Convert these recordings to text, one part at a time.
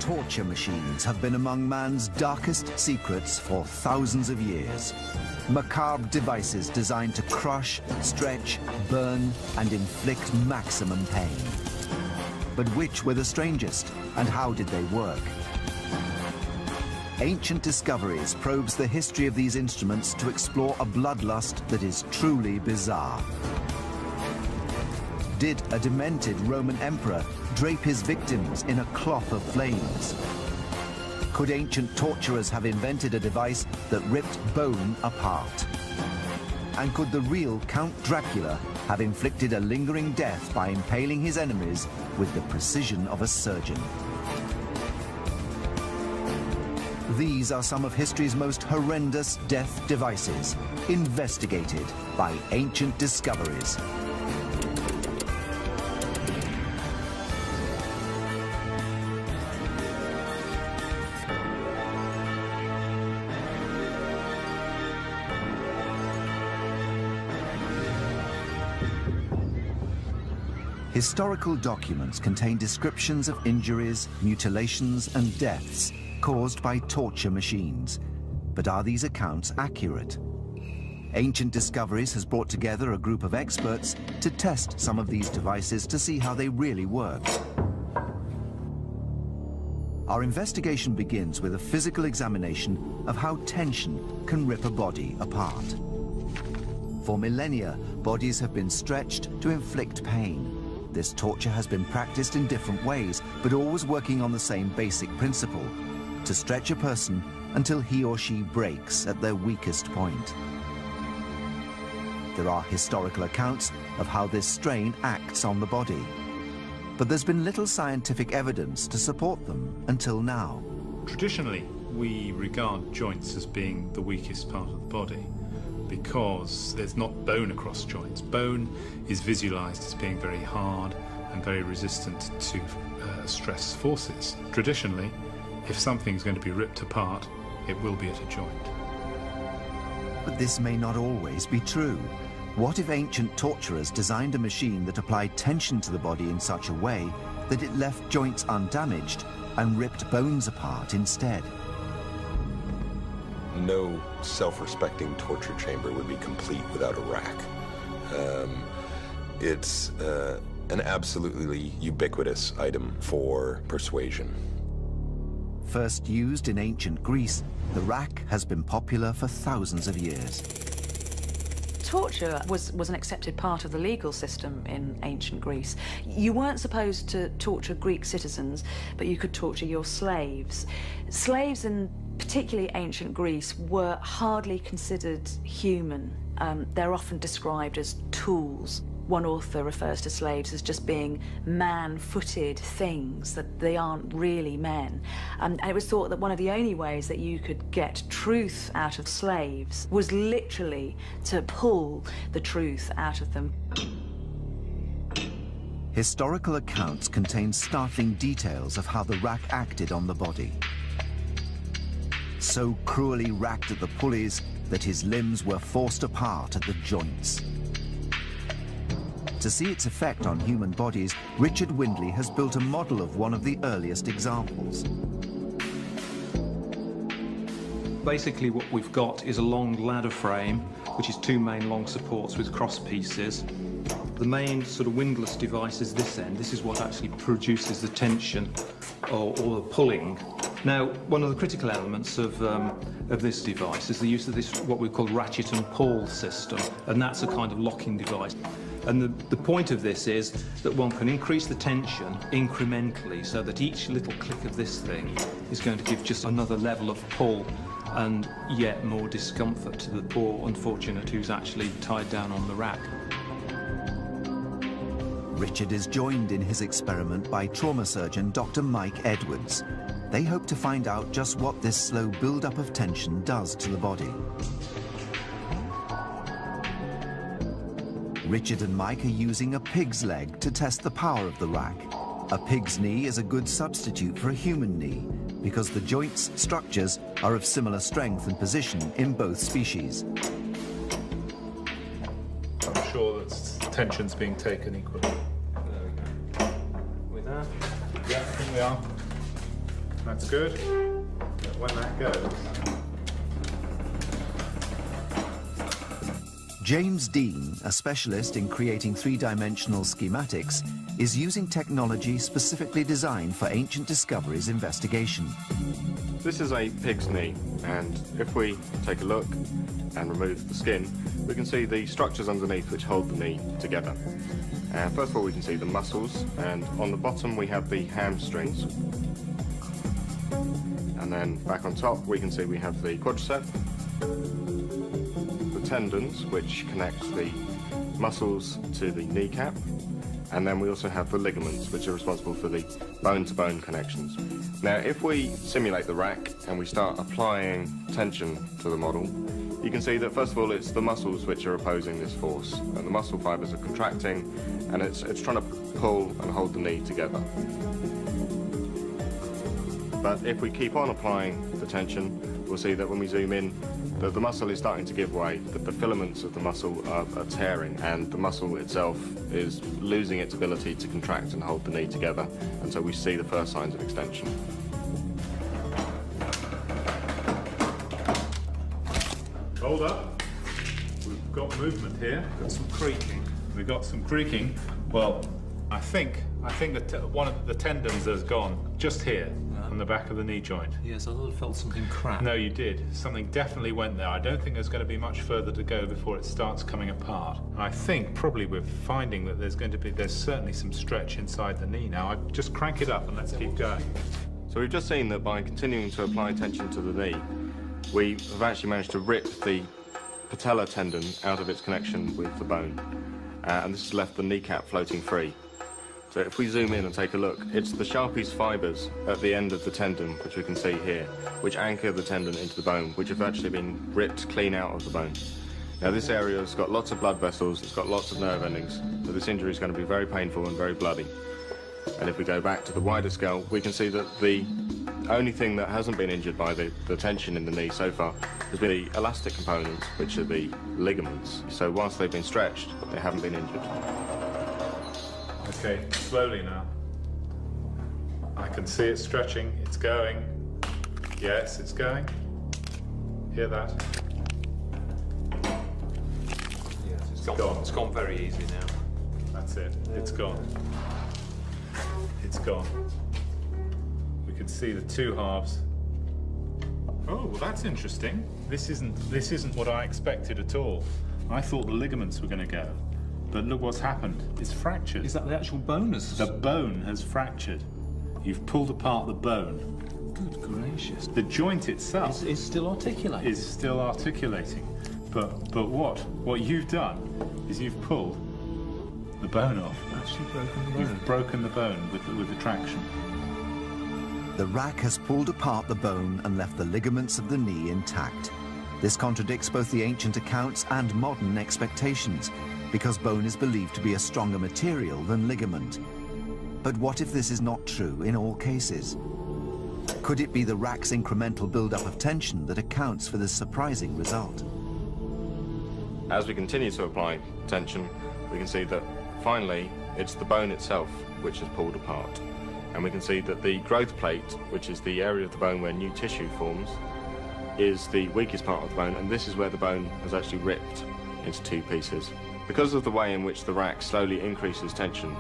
Torture machines have been among man's darkest secrets for thousands of years. Macabre devices designed to crush, stretch, burn, and inflict maximum pain. But which were the strangest, and how did they work? Ancient Discoveries probes the history of these instruments to explore a bloodlust that is truly bizarre. Did a demented Roman emperor drape his victims in a cloth of flames? Could ancient torturers have invented a device that ripped bone apart? And could the real Count Dracula have inflicted a lingering death by impaling his enemies with the precision of a surgeon? These are some of history's most horrendous death devices, investigated by Ancient Discoveries. Historical documents contain descriptions of injuries, mutilations, and deaths caused by torture machines. But are these accounts accurate? Ancient Discoveries has brought together a group of experts to test some of these devices to see how they really work. Our investigation begins with a physical examination of how tension can rip a body apart. For millennia, bodies have been stretched to inflict pain. This torture has been practiced in different ways, but always working on the same basic principle: to stretch a person until he or she breaks at their weakest point. There are historical accounts of how this strain acts on the body, but there's been little scientific evidence to support them until now. Traditionally, we regard joints as being the weakest part of the body because there's not bone across joints. Bone is visualized as being very hard and very resistant to stress forces. Traditionally, if something's going to be ripped apart, it will be at a joint. But this may not always be true. What if ancient torturers designed a machine that applied tension to the body in such a way that it left joints undamaged and ripped bones apart instead? No self-respecting torture chamber would be complete without a rack. It's an absolutely ubiquitous item for persuasion. First used in ancient Greece, the rack has been popular for thousands of years. Torture was an accepted part of the legal system in ancient Greece. You weren't supposed to torture Greek citizens, but you could torture your slaves. Slaves in particularly ancient Greece were hardly considered human. They're often described as tools. One author refers to slaves as just being man-footed things, that they aren't really men. And it was thought that one of the only ways that you could get truth out of slaves was literally to pull the truth out of them. Historical accounts contain startling details of how the rack acted on the body. So cruelly racked at the pulleys that his limbs were forced apart at the joints. To see its effect on human bodies, Richard Windley has built a model of one of the earliest examples. Basically what we've got is a long ladder frame, which is two main long supports with cross pieces. The main sort of windlass device is this end. This is what actually produces the tension or the pulling. Now, one of the critical elements of this device is the use of this, what we call ratchet and pull system, and that's a kind of locking device. And the point of this is that one can increase the tension incrementally so that each little click of this thing is going to give just another level of pull and yet more discomfort to the poor unfortunate who's actually tied down on the rack. Richard is joined in his experiment by trauma surgeon Dr. Mike Edwards. They hope to find out just what this slow build-up of tension does to the body. Richard and Mike are using a pig's leg to test the power of the rack. A pig's knee is a good substitute for a human knee because the joint's structures are of similar strength and position in both species. I'm sure that tension's being taken equally. There we go. With that? Yeah, I think we are. That's good. When that goes... James Dean, a specialist in creating three-dimensional schematics, is using technology specifically designed for Ancient Discoveries investigation. This is a pig's knee, and if we take a look and remove the skin, we can see the structures underneath which hold the knee together. First of all, we can see the muscles, and on the bottom we have the hamstrings. And then back on top we can see we have the quadricep, the tendons which connect the muscles to the kneecap, and then we also have the ligaments which are responsible for the bone-to-bone connections. Now, if we simulate the rack and we start applying tension to the model, you can see that first of all it's the muscles which are opposing this force, and the muscle fibers are contracting, and it's trying to pull and hold the knee together. But if we keep on applying the tension, we'll see that when we zoom in, the muscle is starting to give way, that the filaments of the muscle are tearing, and the muscle itself is losing its ability to contract and hold the knee together, and so we see the first signs of extension. Hold up. We've got movement here. Got some creaking. We've got some creaking. Well, I think that one of the tendons has gone just here on the back of the knee joint. Yes, I thought I felt something crack. No, you did. Something definitely went there. I don't think there's going to be much further to go before it starts coming apart. I think probably we're finding that there's certainly some stretch inside the knee now. Just crank it up and let's keep going. So we've just seen that by continuing to apply tension to the knee, we have actually managed to rip the patella tendon out of its connection with the bone, and this has left the kneecap floating free. So if we zoom in and take a look, it's the Sharpie's fibres at the end of the tendon, which we can see here, which anchor the tendon into the bone, which have actually been ripped clean out of the bone. Now this area has got lots of blood vessels, it's got lots of nerve endings, so this injury is going to be very painful and very bloody. And if we go back to the wider scale, we can see that the only thing that hasn't been injured by the tension in the knee so far has been the elastic components, which are the ligaments. So whilst they've been stretched, they haven't been injured. Okay, slowly now. I can see it stretching, it's going. Yes, it's going. Hear that? Yes, it's gone. It's gone very easy now. That's it, it's gone. It's gone. We can see the two halves. Oh, well, that's interesting. This isn't what I expected at all. I thought the ligaments were going to go. But look what's happened. It's fractured. Is that the actual bone? The bone has fractured. You've pulled apart the bone. Good gracious. The joint itself is still articulating. Is still articulating. But what you've done is you've pulled the bone off. Actually broken the bone. You've broken the bone with the traction. The rack has pulled apart the bone and left the ligaments of the knee intact. This contradicts both the ancient accounts and modern expectations, because bone is believed to be a stronger material than ligament. But what if this is not true in all cases? Could it be the rack's incremental build-up of tension that accounts for this surprising result? As we continue to apply tension, we can see that finally it's the bone itself which is pulled apart. And we can see that the growth plate, which is the area of the bone where new tissue forms, is the weakest part of the bone, and this is where the bone has actually ripped into two pieces. Because of the way in which the rack slowly increases tension,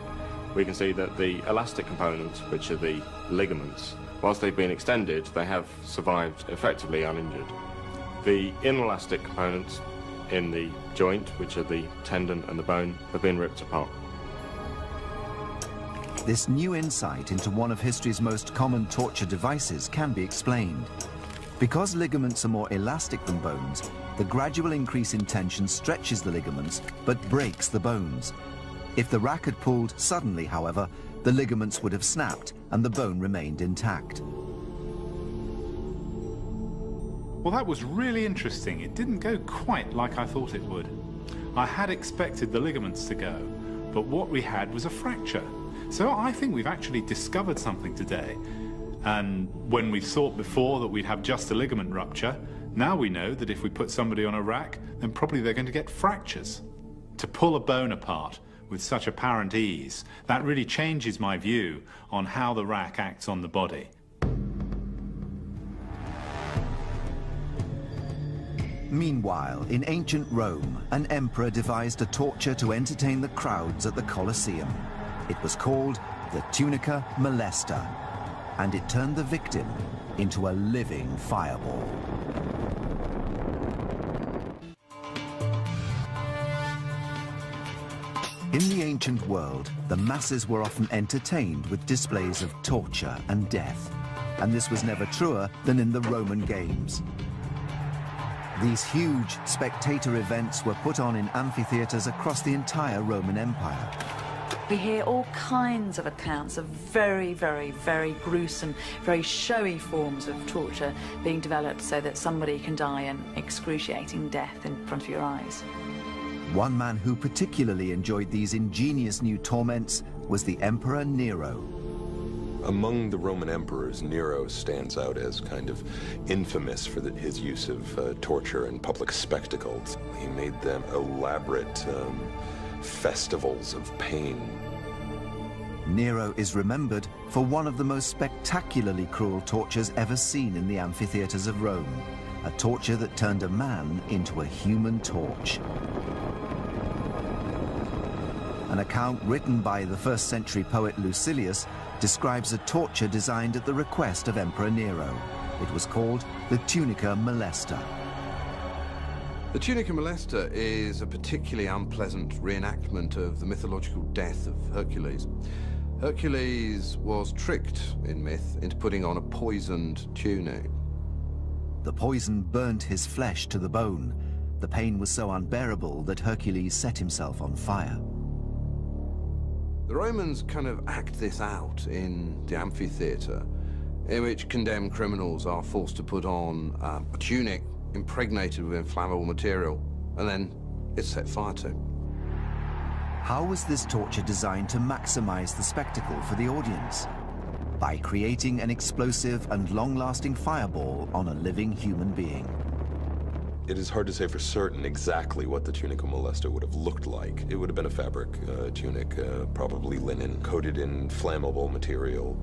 we can see that the elastic components, which are the ligaments, whilst they've been extended, they have survived effectively uninjured. The inelastic components in the joint, which are the tendon and the bone, have been ripped apart. This new insight into one of history's most common torture devices can be explained. Because ligaments are more elastic than bones, the gradual increase in tension stretches the ligaments but breaks the bones. If the rack had pulled suddenly, however, the ligaments would have snapped and the bone remained intact. Well, that was really interesting. It didn't go quite like I thought it would. I had expected the ligaments to go, but what we had was a fracture. So I think we've actually discovered something today. And when we thought before that we'd have just a ligament rupture, now we know that if we put somebody on a rack, then probably they're going to get fractures. To pull a bone apart with such apparent ease, that really changes my view on how the rack acts on the body. Meanwhile, in ancient Rome, an emperor devised a torture to entertain the crowds at the Colosseum. It was called the tunica molesta, and it turned the victim into a living fireball. In the ancient world, the masses were often entertained with displays of torture and death, and this was never truer than in the Roman games. These huge spectator events were put on in amphitheaters across the entire Roman Empire. We hear all kinds of accounts of very, very, very gruesome, very showy forms of torture being developed so that somebody can die an excruciating death in front of your eyes. One man who particularly enjoyed these ingenious new torments was the Emperor Nero. Among the Roman emperors, Nero stands out as kind of infamous for his use of torture and public spectacles. He made them elaborate festivals of pain. Nero is remembered for one of the most spectacularly cruel tortures ever seen in the amphitheaters of Rome, a torture that turned a man into a human torch. An account written by the first-century poet Lucilius describes a torture designed at the request of Emperor Nero. It was called the tunica molesta. The tunica molesta is a particularly unpleasant reenactment of the mythological death of Hercules. Hercules was tricked, in myth, into putting on a poisoned tunic. The poison burnt his flesh to the bone. The pain was so unbearable that Hercules set himself on fire. The Romans kind of act this out in the amphitheater, in which condemned criminals are forced to put on a tunic impregnated with inflammable material, and then it's set fire to. How was this torture designed to maximize the spectacle for the audience? By creating an explosive and long-lasting fireball on a living human being. It is hard to say for certain exactly what the tunica molesta would have looked like. It would have been a fabric tunic, probably linen, coated in flammable material.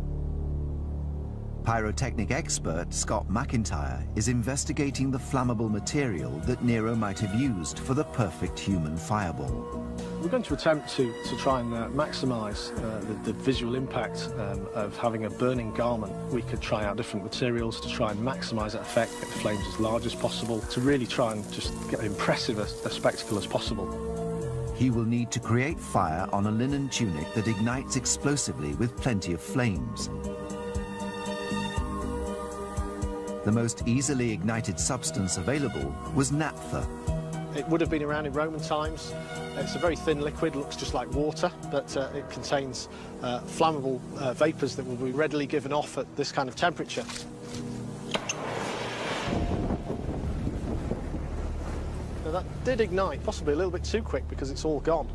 Pyrotechnic expert Scott McIntyre is investigating the flammable material that Nero might have used for the perfect human fireball. We're going to attempt to try and maximise the visual impact of having a burning garment. We could try out different materials to try and maximise that effect, get the flames as large as possible, to really try and just get as impressive a spectacle as possible. He will need to create fire on a linen tunic that ignites explosively with plenty of flames. The most easily ignited substance available was naphtha. It would have been around in Roman times. It's a very thin liquid, looks just like water, but it contains flammable vapours that will be readily given off at this kind of temperature. Now that did ignite, possibly a little bit too quick because it's all gone.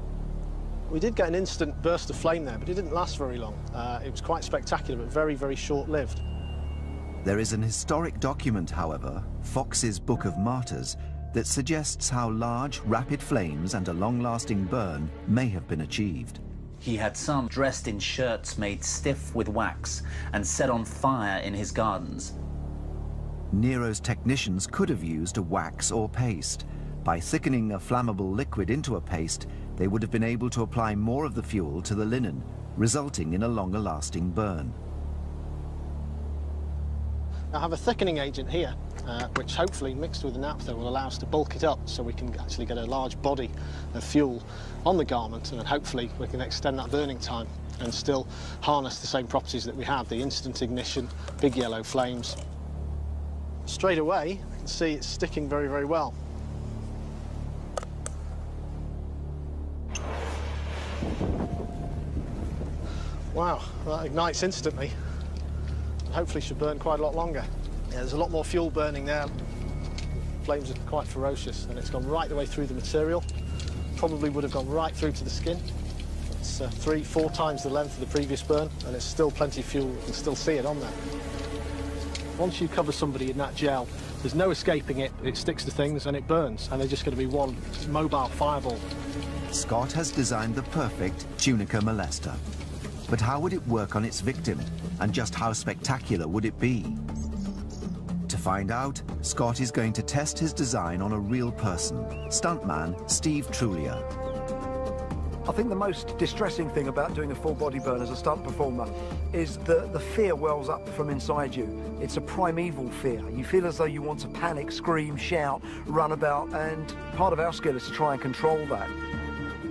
We did get an instant burst of flame there, but it didn't last very long. It was quite spectacular, but very, very short-lived. There is an historic document, however, Fox's Book of Martyrs, that suggests how large, rapid flames and a long-lasting burn may have been achieved. He had some dressed in shirts made stiff with wax and set on fire in his gardens. Nero's technicians could have used a wax or paste. By thickening a flammable liquid into a paste, they would have been able to apply more of the fuel to the linen, resulting in a longer-lasting burn. I have a thickening agent here, which hopefully mixed with the naphtha will allow us to bulk it up so we can actually get a large body of fuel on the garment, and then hopefully we can extend that burning time and still harness the same properties that we have, the instant ignition, big yellow flames. Straight away, you can see it's sticking very, very well. Wow, that ignites instantly. Hopefully should burn quite a lot longer. Yeah, there's a lot more fuel burning now. Flames are quite ferocious, and it's gone right the way through the material. Probably would have gone right through to the skin. It's 3-4 times the length of the previous burn, and it's still plenty of fuel. You can still see it on there. Once you cover somebody in that gel, there's no escaping it. It sticks to things and it burns, and they're just going to be one mobile fireball. Scott has designed the perfect tunica molesta. But how would it work on its victim? And just how spectacular would it be? To find out, Scott is going to test his design on a real person, stuntman Steve Trulia. I think the most distressing thing about doing a full body burn as a stunt performer is the fear wells up from inside you. It's a primeval fear. You feel as though you want to panic, scream, shout, run about, and part of our skill is to try and control that.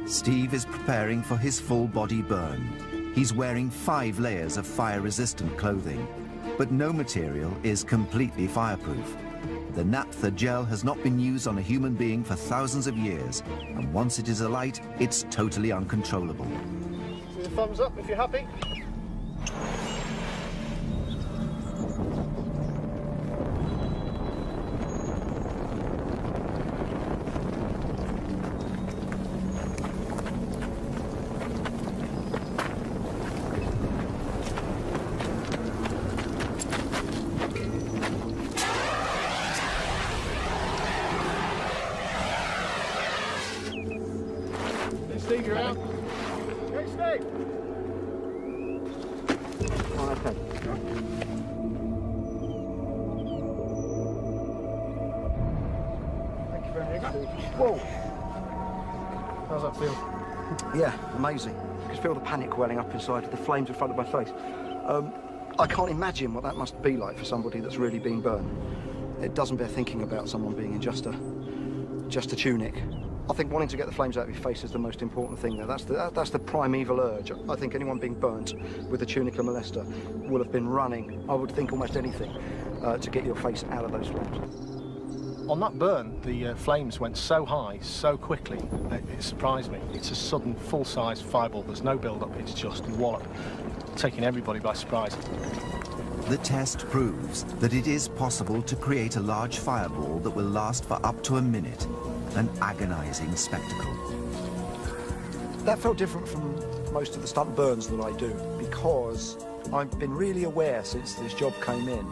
Steve is preparing for his full body burn. He's wearing 5 layers of fire-resistant clothing, but no material is completely fireproof. The naphtha gel has not been used on a human being for thousands of years, and once it is alight, it's totally uncontrollable. See the thumbs up if you're happy. Steve, you're out. Hey, Steve! Oh, okay. Thank you very much, Steve. Whoa! How's that feel? Yeah, amazing. You can feel the panic welling up inside, the flames in front of my face. I can't imagine what that must be like for somebody that's really been burned. It doesn't bear thinking about someone being in just a tunic. I think wanting to get the flames out of your face is the most important thing there. That's the primeval urge. I think anyone being burnt with a tunica molesta will have been running, I would think, almost anything to get your face out of those flames. On that burn, the flames went so high, so quickly, it surprised me. It's a sudden, full-size fireball. There's no build-up, it's just wallop, taking everybody by surprise. The test proves that it is possible to create a large fireball that will last for up to a minute. An agonizing spectacle. That felt different from most of the stunt burns that I do, because I've been really aware since this job came in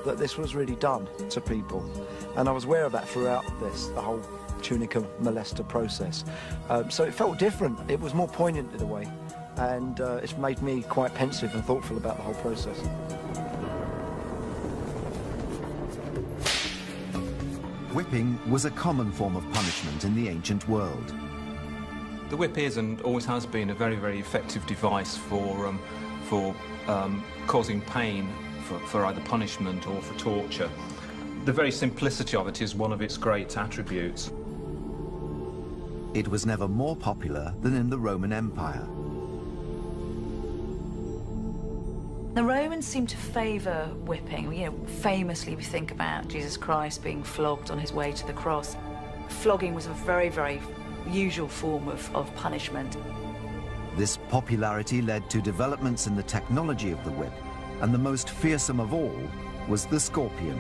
that this was really done to people. And I was aware of that throughout the whole tunica molesta process. So it felt different. It was more poignant in a way. And it's made me quite pensive and thoughtful about the whole process. Whipping was a common form of punishment in the ancient world. The whip is and always has been a very, very effective device for causing pain for either punishment or for torture. The very simplicity of it is one of its great attributes. It was never more popular than in the Roman Empire. The Romans seem to favour whipping. You know, famously we think about Jesus Christ being flogged on his way to the cross. Flogging was a very, very usual form of punishment. This popularity led to developments in the technology of the whip, and the most fearsome of all was the scorpion.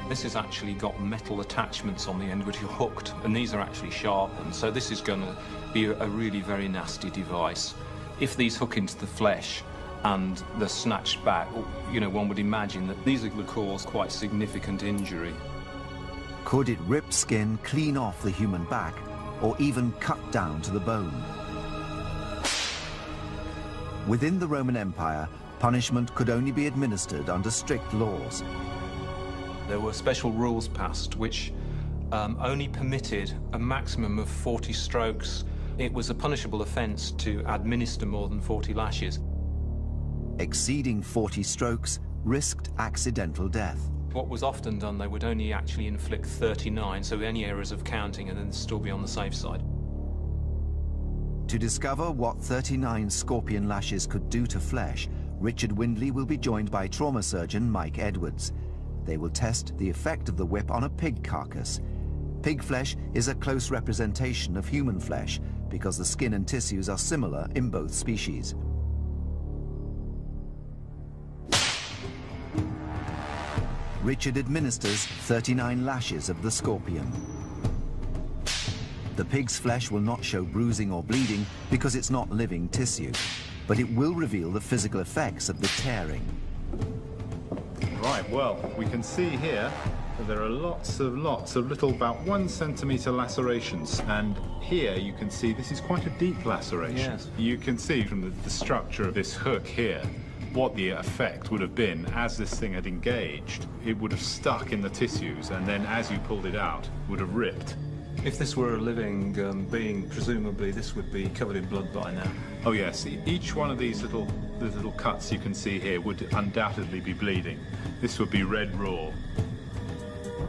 This has actually got metal attachments on the end which are hooked, and these are actually sharpened, so this is going to be a really very nasty device. If these hook into the flesh and they're snatched back, you know, one would imagine that these would cause quite significant injury. Could it rip skin clean off the human back, or even cut down to the bone? Within the Roman Empire, punishment could only be administered under strict laws. There were special rules passed which only permitted a maximum of 40 strokes. It was a punishable offence to administer more than 40 lashes. Exceeding 40 strokes risked accidental death. What was often done, they would only actually inflict 39, so any errors of counting and then still be on the safe side. To discover what 39 scorpion lashes could do to flesh, Richard Windley will be joined by trauma surgeon Mike Edwards. They will test the effect of the whip on a pig carcass. Pig flesh is a close representation of human flesh because the skin and tissues are similar in both species. Richard administers 39 lashes of the scorpion. The pig's flesh will not show bruising or bleeding because it's not living tissue, but it will reveal the physical effects of the tearing. Right, well, we can see here that there are lots of little, about 1 centimetre lacerations. And here you can see this is quite a deep laceration. Yes. You can see from the structure of this hook here what the effect would have been as this thing had engaged. It would have stuck in the tissues, and then as you pulled it out, would have ripped. If this were a living being, presumably this would be covered in blood by now. Oh yes, each one of these little cuts you can see here would undoubtedly be bleeding. This would be red raw.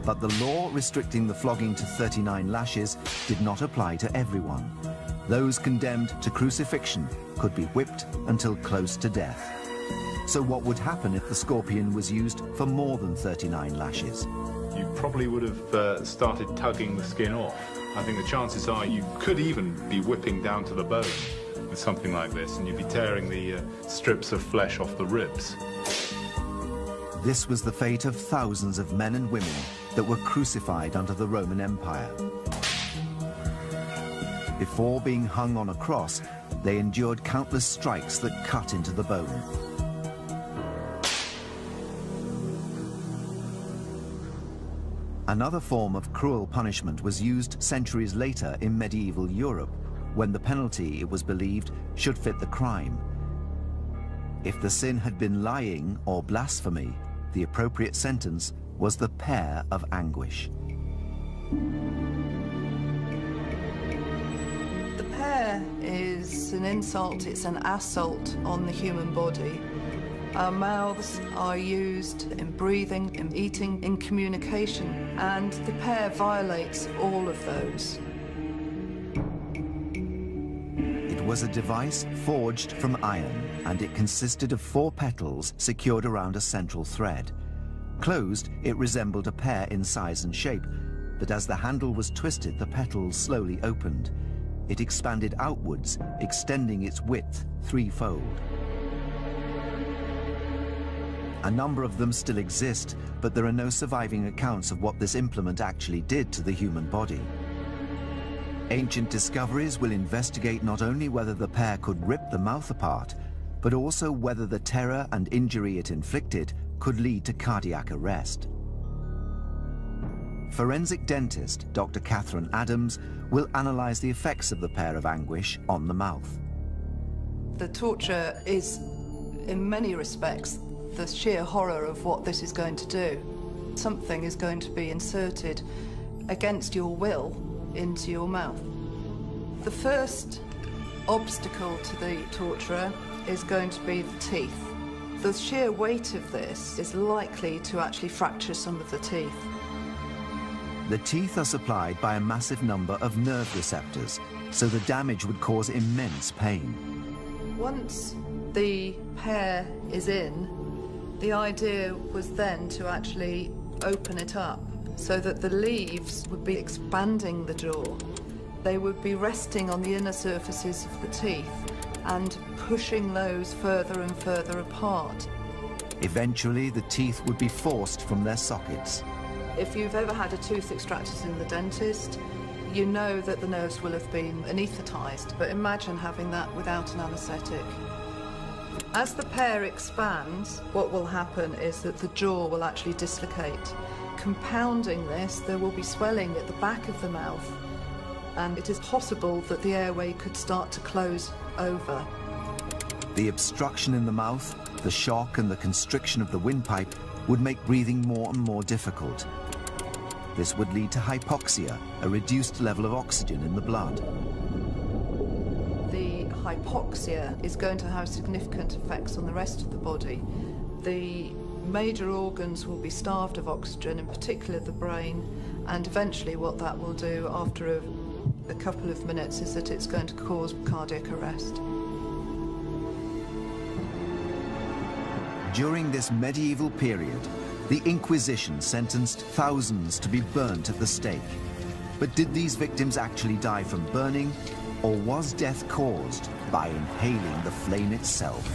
But the law restricting the flogging to 39 lashes did not apply to everyone. Those condemned to crucifixion could be whipped until close to death. So what would happen if the scorpion was used for more than 39 lashes? You probably would have started tugging the skin off. I think the chances are you could even be whipping down to the bone with something like this, and you'd be tearing the strips of flesh off the ribs. This was the fate of thousands of men and women that were crucified under the Roman Empire. Before being hung on a cross, they endured countless strikes that cut into the bone. Another form of cruel punishment was used centuries later in medieval Europe, when the penalty, it was believed, should fit the crime. If the sin had been lying or blasphemy, the appropriate sentence was the pear of anguish. The pear is an insult, it's an assault on the human body. Our mouths are used in breathing, in eating, in communication, and the pear violates all of those. It was a device forged from iron, and it consisted of 4 petals secured around a central thread. Closed, it resembled a pear in size and shape, but as the handle was twisted, the petals slowly opened. It expanded outwards, extending its width 3-fold. A number of them still exist, but there are no surviving accounts of what this implement actually did to the human body. Ancient discoveries will investigate not only whether the pear could rip the mouth apart, but also whether the terror and injury it inflicted could lead to cardiac arrest. Forensic dentist Dr. Catherine Adams will analyze the effects of the pear of anguish on the mouth. The torture is, in many respects, the sheer horror of what this is going to do. Something is going to be inserted against your will into your mouth. The first obstacle to the torturer is going to be the teeth. The sheer weight of this is likely to actually fracture some of the teeth. The teeth are supplied by a massive number of nerve receptors, so the damage would cause immense pain. Once the pear is in, the idea was then to actually open it up so that the leaves would be expanding the jaw. They would be resting on the inner surfaces of the teeth and pushing those further and further apart. Eventually, the teeth would be forced from their sockets. If you've ever had a tooth extracted in the dentist, you know that the nerves will have been anaesthetized, but imagine having that without an anesthetic. As the pear expands, what will happen is that the jaw will actually dislocate. Compounding this, there will be swelling at the back of the mouth, and it is possible that the airway could start to close over. The obstruction in the mouth, the shock and the constriction of the windpipe would make breathing more and more difficult. This would lead to hypoxia, a reduced level of oxygen in the blood. The hypoxia is going to have significant effects on the rest of the body. The major organs will be starved of oxygen, in particular the brain, and eventually what that will do after a couple of minutes is that it's going to cause cardiac arrest. During this medieval period, the Inquisition sentenced thousands to be burnt at the stake. But did these victims actually die from burning, or was death caused by inhaling the flame itself?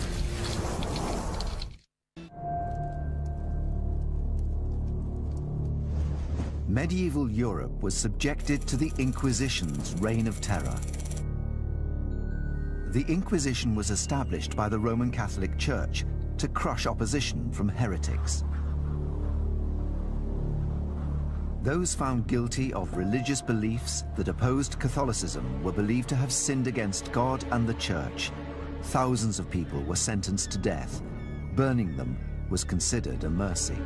Medieval Europe was subjected to the Inquisition's reign of terror. The Inquisition was established by the Roman Catholic Church to crush opposition from heretics. Those found guilty of religious beliefs that opposed Catholicism were believed to have sinned against God and the Church. Thousands of people were sentenced to death, burning them was considered a mercy.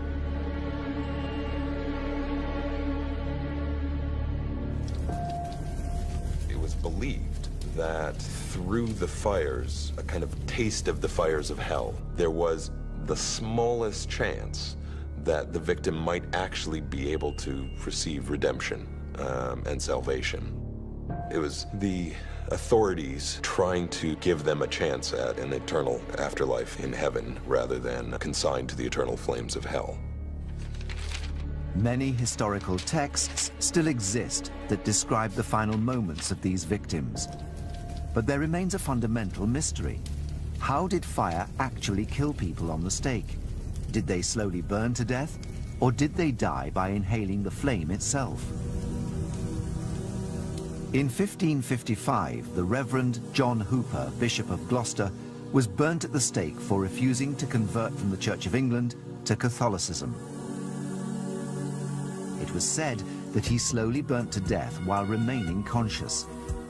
It was believed that through the fires, a kind of taste of the fires of hell, there was the smallest chance that the victim might actually be able to receive redemption and salvation. It was the authorities trying to give them a chance at an eternal afterlife in heaven rather than consigned to the eternal flames of hell. Many historical texts still exist that describe the final moments of these victims. But there remains a fundamental mystery. How did fire actually kill people on the stake? Did they slowly burn to death, or did they die by inhaling the flame itself? In 1555, the Reverend John Hooper, Bishop of Gloucester, was burnt at the stake for refusing to convert from the Church of England to Catholicism. It was said that he slowly burnt to death while remaining conscious,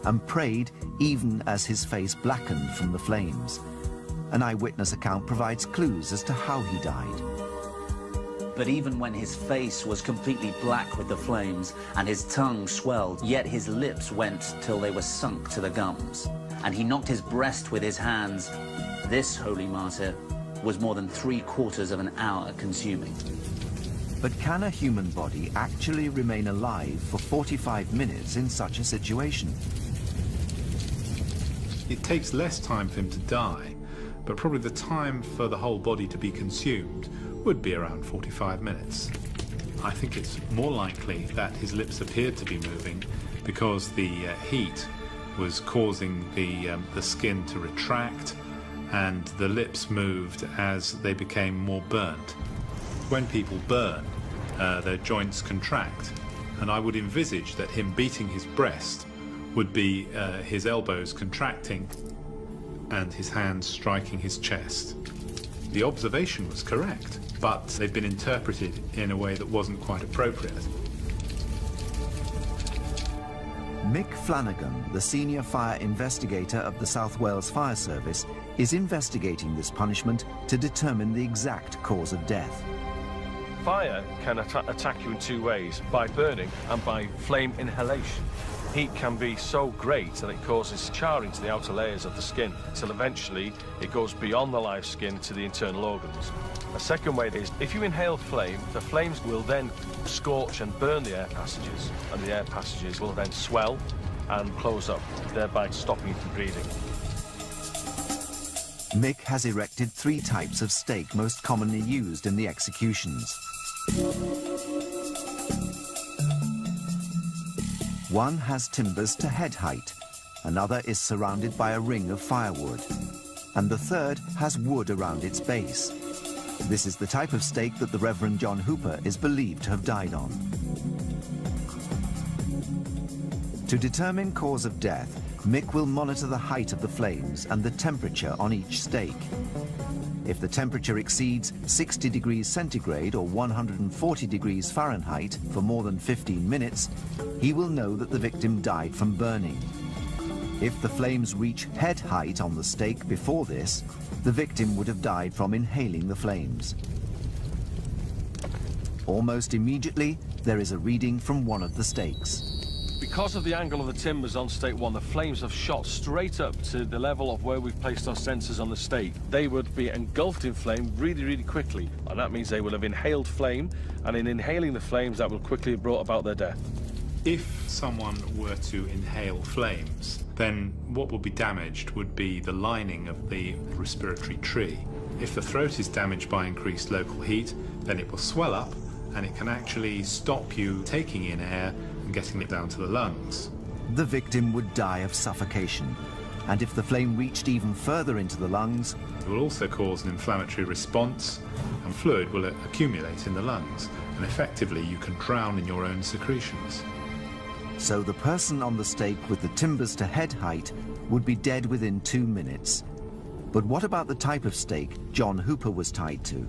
and prayed even as his face blackened from the flames. An eyewitness account provides clues as to how he died. But even when his face was completely black with the flames and his tongue swelled, yet his lips went till they were sunk to the gums, and he knocked his breast with his hands, this holy martyr was more than 3/4 of an hour consuming. But can a human body actually remain alive for 45 minutes in such a situation? It takes less time for him to die, but probably the time for the whole body to be consumed would be around 45 minutes. I think it's more likely that his lips appeared to be moving because the heat was causing the skin to retract, and the lips moved as they became more burnt. When people burn, their joints contract, and I would envisage that him beating his breast would be his elbows contracting and his hands striking his chest. The observation was correct, but they've been interpreted in a way that wasn't quite appropriate. Mick Flanagan, the senior fire investigator of the South Wales Fire Service, is investigating this punishment to determine the exact cause of death. Fire can attack you in two ways, by burning and by flame inhalation. Heat can be so great that it causes charring to the outer layers of the skin, till eventually it goes beyond the live skin to the internal organs. A second way is, if you inhale flame, the flames will then scorch and burn the air passages, and the air passages will then swell and close up, thereby stopping you from breathing. Mick has erected 3 types of stake most commonly used in the executions. One has timbers to head height, another is surrounded by a ring of firewood, and the third has wood around its base. This is the type of stake that the Reverend John Hooper is believed to have died on. To determine cause of death, Mick will monitor the height of the flames and the temperature on each stake. If the temperature exceeds 60 degrees centigrade or 140 degrees Fahrenheit for more than 15 minutes, he will know that the victim died from burning. If the flames reach head height on the stake before this, the victim would have died from inhaling the flames. Almost immediately, there is a reading from one of the stakes. Because of the angle of the timbers on stake 1, the flames have shot straight up to the level of where we've placed our sensors on the stake. They would be engulfed in flame really, really quickly, and that means they will have inhaled flame, and in inhaling the flames, that will quickly have brought about their death. If someone were to inhale flames, then what would be damaged would be the lining of the respiratory tree. If the throat is damaged by increased local heat, then it will swell up, and it can actually stop you taking in air and getting it down to the lungs. The victim would die of suffocation, and if the flame reached even further into the lungs, it will also cause an inflammatory response, and fluid will accumulate in the lungs, and effectively you can drown in your own secretions. So the person on the stake with the timbers to head height would be dead within 2 minutes. But what about the type of stake John Hooper was tied to?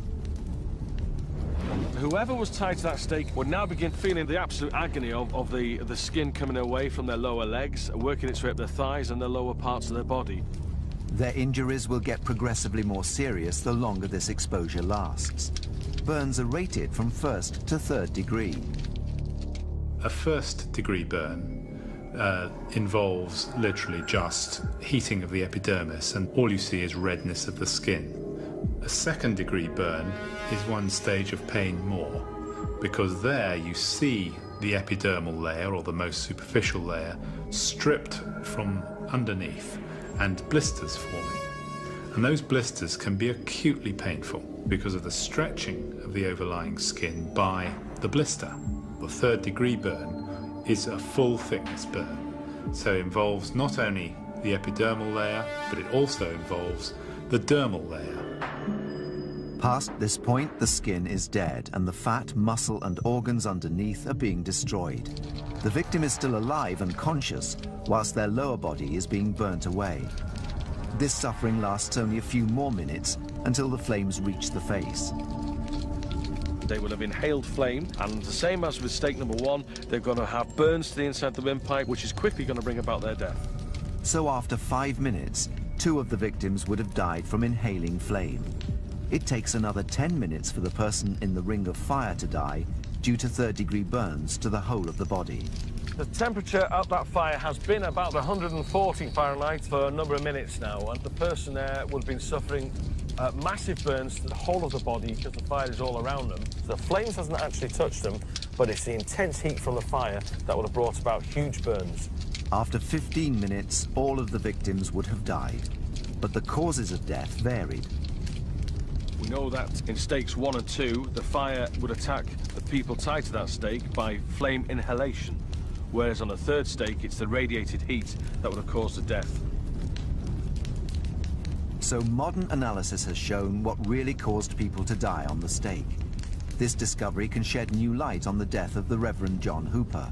Whoever was tied to that stake would now begin feeling the absolute agony of the skin coming away from their lower legs, working its way up their thighs and the lower parts of their body. Their injuries will get progressively more serious the longer this exposure lasts. Burns are rated from 1st to 3rd degree. A 1st degree burn involves literally just heating of the epidermis, and all you see is redness of the skin. A 2nd degree burn is one stage of pain more, because there you see the epidermal layer, or the most superficial layer, stripped from underneath and blisters forming. And those blisters can be acutely painful because of the stretching of the overlying skin by the blister. The 3rd degree burn is a full thickness burn, so it involves not only the epidermal layer, but it also involves the dermal layer. Past this point, the skin is dead and the fat, muscle and organs underneath are being destroyed. The victim is still alive and conscious, whilst their lower body is being burnt away. This suffering lasts only a few more minutes until the flames reach the face. They will have inhaled flame, and the same as with stake number 1, they're going to have burns to the inside of the windpipe, which is quickly going to bring about their death. So after 5 minutes, 2 of the victims would have died from inhaling flame. It takes another 10 minutes for the person in the ring of fire to die due to 3rd degree burns to the whole of the body. The temperature at that fire has been about 140 Fahrenheit for a number of minutes now, and the person there would have been suffering massive burns to the whole of the body because the fire is all around them. The flames hasn't actually touched them, but it's the intense heat from the fire that would have brought about huge burns. After 15 minutes, all of the victims would have died, but the causes of death varied. We know that in stakes 1 and 2, the fire would attack the people tied to that stake by flame inhalation, whereas on the 3rd stake, it's the radiated heat that would have caused the death. So modern analysis has shown what really caused people to die on the stake. This discovery can shed new light on the death of the Reverend John Hooper.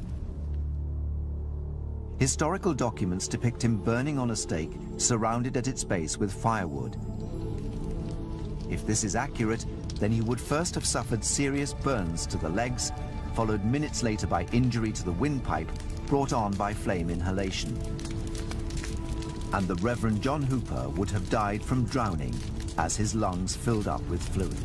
Historical documents depict him burning on a stake, surrounded at its base with firewood. If this is accurate, then he would first have suffered serious burns to the legs, followed minutes later by injury to the windpipe brought on by flame inhalation. And the Reverend John Hooper would have died from drowning as his lungs filled up with fluid.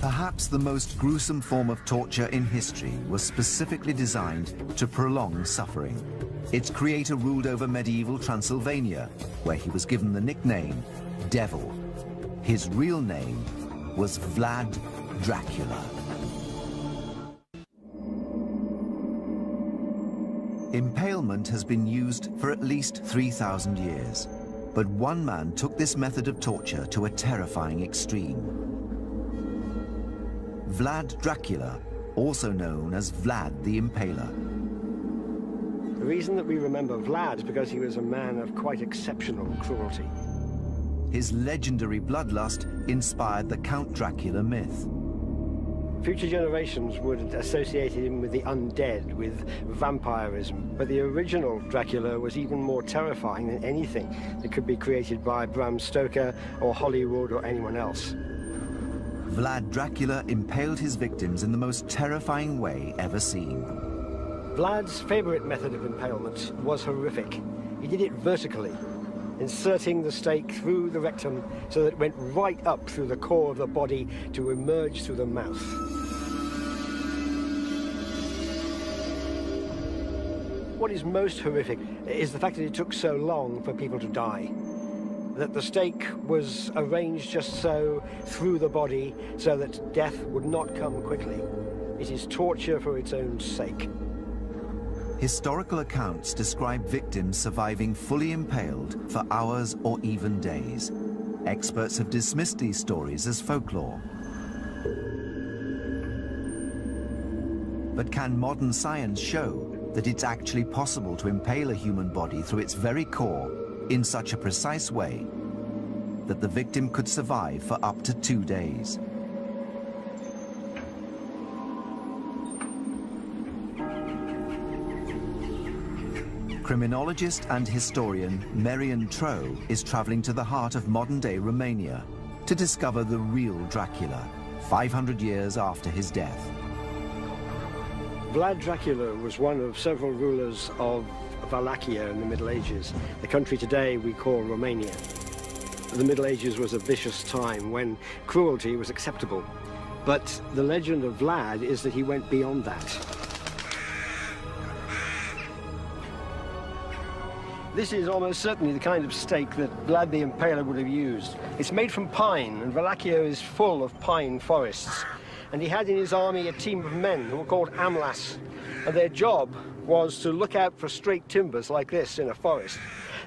Perhaps the most gruesome form of torture in history was specifically designed to prolong suffering. Its creator ruled over medieval Transylvania, where he was given the nickname Devil. His real name was Vlad Dracula. Impalement has been used for at least 3,000 years, but one man took this method of torture to a terrifying extreme. Vlad Dracula, also known as Vlad the Impaler. The reason that we remember Vlad is because he was a man of quite exceptional cruelty. His legendary bloodlust inspired the Count Dracula myth. Future generations would associate him with the undead, with vampirism. But the original Dracula was even more terrifying than anything that could be created by Bram Stoker or Hollywood or anyone else. Vlad Dracula impaled his victims in the most terrifying way ever seen. Vlad's favorite method of impalement was horrific. He did it vertically, inserting the stake through the rectum so that it went right up through the core of the body to emerge through the mouth. What is most horrific is the fact that it took so long for people to die. That the stake was arranged just so through the body so that death would not come quickly. It is torture for its own sake. Historical accounts describe victims surviving fully impaled for hours or even days. Experts have dismissed these stories as folklore. But can modern science show that it's actually possible to impale a human body through its very core in such a precise way that the victim could survive for up to 2 days? Criminologist and historian Merian Troe is traveling to the heart of modern-day Romania to discover the real Dracula, 500 years after his death. Vlad Dracula was one of several rulers of Wallachia in the Middle Ages. The country today we call Romania. The Middle Ages was a vicious time when cruelty was acceptable. But the legend of Vlad is that he went beyond that. This is almost certainly the kind of stake that Vlad the Impaler would have used. It's made from pine, and Wallachia is full of pine forests. And he had in his army a team of men who were called amlas, and their job was to look out for straight timbers like this in a forest.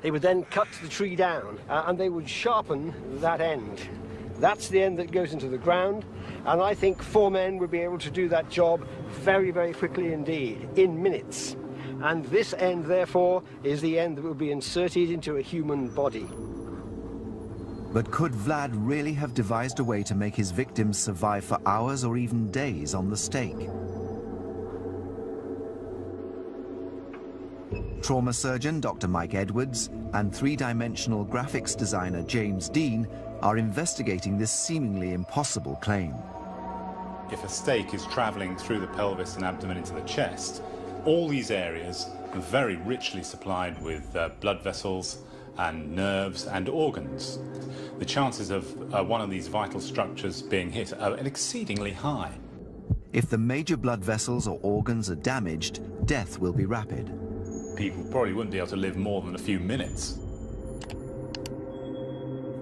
They would then cut the tree down, and they would sharpen that end. That's the end that goes into the ground, and I think 4 men would be able to do that job very, very quickly indeed, in minutes. And this end, therefore, is the end that will be inserted into a human body. But could Vlad really have devised a way to make his victims survive for hours or even days on the stake? Trauma surgeon Dr. Mike Edwards and three-dimensional graphics designer James Dean are investigating this seemingly impossible claim. If a stake is traveling through the pelvis and abdomen into the chest, all these areas are very richly supplied with blood vessels and nerves and organs. The chances of one of these vital structures being hit are exceedingly high. If the major blood vessels or organs are damaged, death will be rapid. People probably wouldn't be able to live more than a few minutes.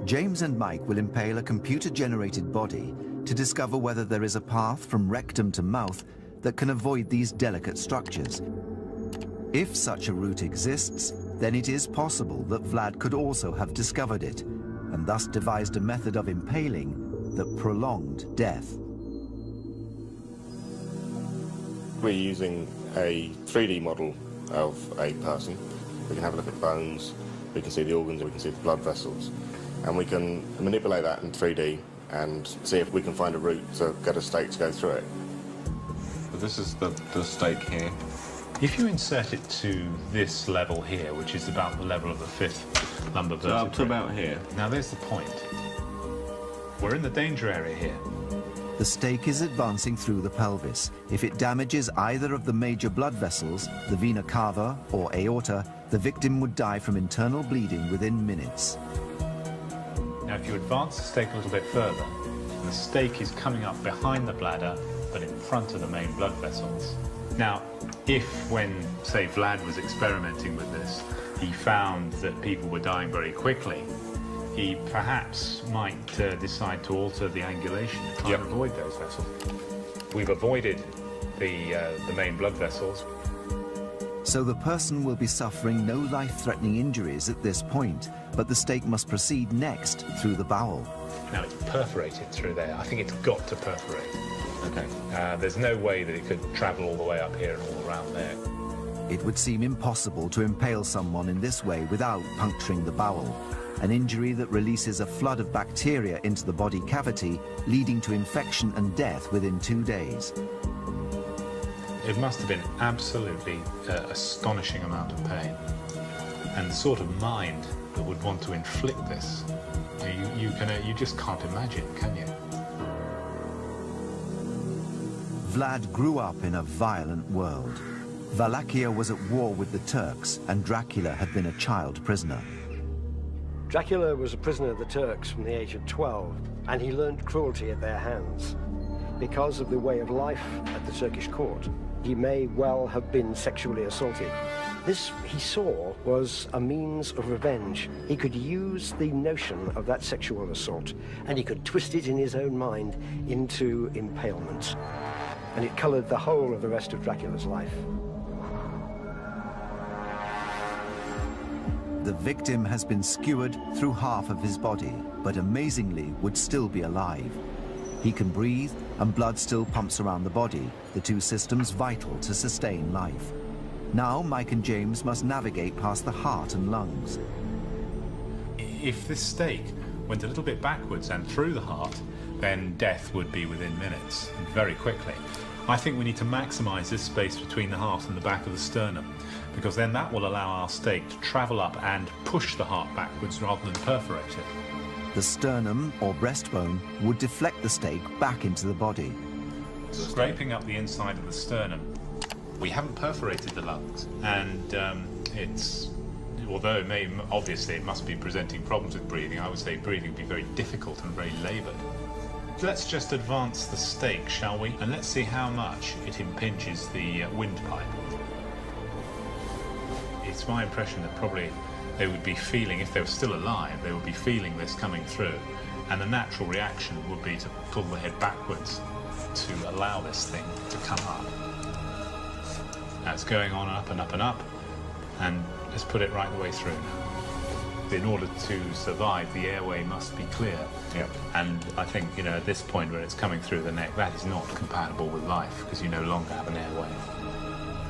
James and Mike will impale a computer-generated body to discover whether there is a path from rectum to mouth that can avoid these delicate structures. If such a route exists, then it is possible that Vlad could also have discovered it, and thus devised a method of impaling that prolonged death. We're using a 3D model of a person. We can have a look at bones, we can see the organs, we can see the blood vessels, and we can manipulate that in 3D and see if we can find a route to get a stake to go through it. So this is the stake here. If you insert it to this level here, which is about the level of the 5th lumbar vertebrae, up to about here. Now there's the point. We're in the danger area here. The stake is advancing through the pelvis. If it damages either of the major blood vessels, the vena cava or aorta, the victim would die from internal bleeding within minutes. Now if you advance the stake a little bit further, the stake is coming up behind the bladder, but in front of the main blood vessels. Now, if when, say, Vlad was experimenting with this, he found that people were dying very quickly, he perhaps might decide to alter the angulation to try and avoid those vessels. We've avoided the main blood vessels. So the person will be suffering no life-threatening injuries at this point, but the stake must proceed next through the bowel. Now it's perforated through there. I think it's got to perforate. Okay. There's no way that it could travel all the way up here and all around there. It would seem impossible to impale someone in this way without puncturing the bowel, an injury that releases a flood of bacteria into the body cavity, leading to infection and death within 2 days. It must have been absolutely astonishing amount of pain, and the sort of mind that would want to inflict this, you just can't imagine, can you? Vlad grew up in a violent world. Wallachia was at war with the Turks, and Dracula had been a child prisoner. Dracula was a prisoner of the Turks from the age of 12, and he learned cruelty at their hands. Because of the way of life at the Turkish court, he may well have been sexually assaulted. This, he saw, was a means of revenge. He could use the notion of that sexual assault, and he could twist it in his own mind into impalement. And it colored the whole of the rest of Dracula's life. The victim has been skewered through half of his body, but amazingly would still be alive. He can breathe, and blood still pumps around the body, the two systems vital to sustain life. Now Mike and James must navigate past the heart and lungs. If this stake went a little bit backwards and through the heart, then death would be within minutes, very quickly. I think we need to maximize this space between the heart and the back of the sternum, because then that will allow our stake to travel up and push the heart backwards rather than perforate it. The sternum, or breastbone, would deflect the stake back into the body. Scraping up the inside of the sternum, we haven't perforated the lungs, and although obviously it must be presenting problems with breathing, I would say breathing would be very difficult and very laboured. Let's just advance the stake, shall we? And let's see how much it impinges the windpipe. It's my impression that probably they would be feeling, if they were still alive, they would be feeling this coming through. And the natural reaction would be to pull the head backwards to allow this thing to come up. Now it's going on up and up and up, and let's put it right the way through now. In order to survive, the airway must be clear. Yep. And I think, at this point where it's coming through the neck, that is not compatible with life, because you no longer have an airway.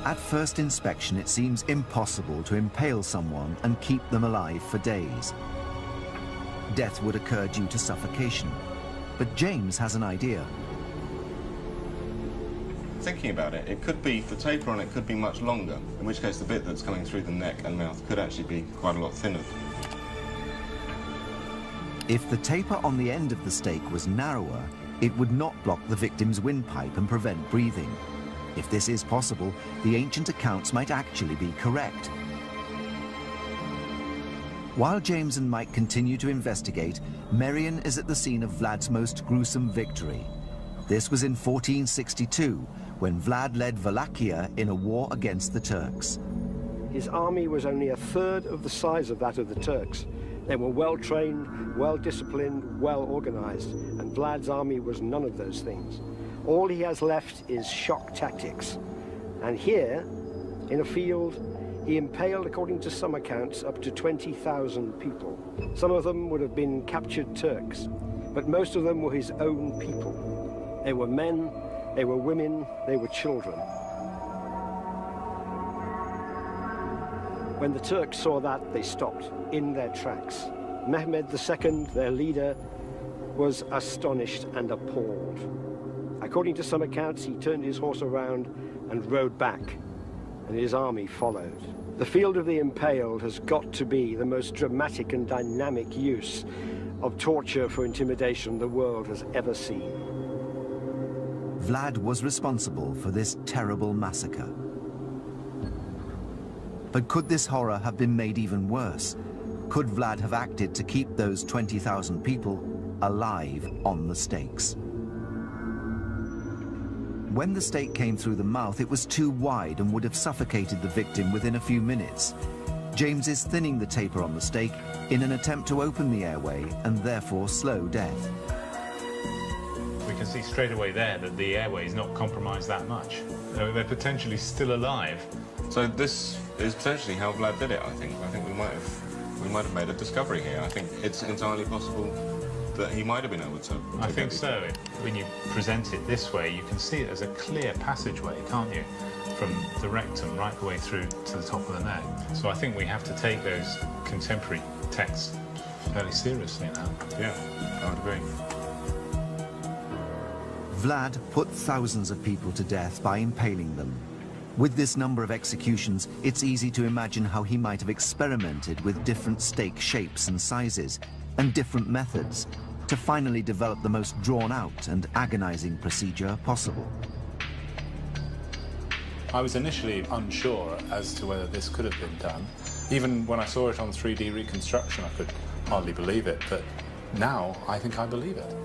At first inspection, it seems impossible to impale someone and keep them alive for days. Death would occur due to suffocation. But James has an idea. Thinking about it, it could be, the taper on it could be much longer, in which case the bit that's coming through the neck and mouth could actually be quite a lot thinner. If the taper on the end of the stake was narrower, it would not block the victim's windpipe and prevent breathing. If this is possible, the ancient accounts might actually be correct. While James and Mike continue to investigate, Merian is at the scene of Vlad's most gruesome victory. This was in 1462, when Vlad led Wallachia in a war against the Turks. His army was only a third of the size of that of the Turks. They were well-trained, well-disciplined, well-organized, and Vlad's army was none of those things. All he has left is shock tactics. And here, in a field, he impaled, according to some accounts, up to 20,000 people. Some of them would have been captured Turks, but most of them were his own people. They were men, they were women, they were children. When the Turks saw that, they stopped in their tracks. Mehmed II, their leader, was astonished and appalled. According to some accounts, he turned his horse around and rode back, and his army followed. The field of the impaled has got to be the most dramatic and dynamic use of torture for intimidation the world has ever seen. Vlad was responsible for this terrible massacre. But could this horror have been made even worse? Could Vlad have acted to keep those 20,000 people alive on the stakes? When the stake came through the mouth, it was too wide and would have suffocated the victim within a few minutes. James is thinning the taper on the stake in an attempt to open the airway and therefore slow death. We can see straight away there that the airway is not compromised that much. They're potentially still alive. So this is potentially how Vlad did it, I think. I think we might have made a discovery here. I think it's entirely possible that he might have been able to. I think so. When you present it this way, you can see it as a clear passageway, can't you? From the rectum right the way through to the top of the neck. So I think we have to take those contemporary texts fairly seriously now. Yeah, I would agree. Vlad put thousands of people to death by impaling them. With this number of executions, it's easy to imagine how he might have experimented with different stake shapes and sizes and different methods to finally develop the most drawn-out and agonizing procedure possible. I was initially unsure as to whether this could have been done. Even when I saw it on 3D reconstruction, I could hardly believe it, but now I think I believe it.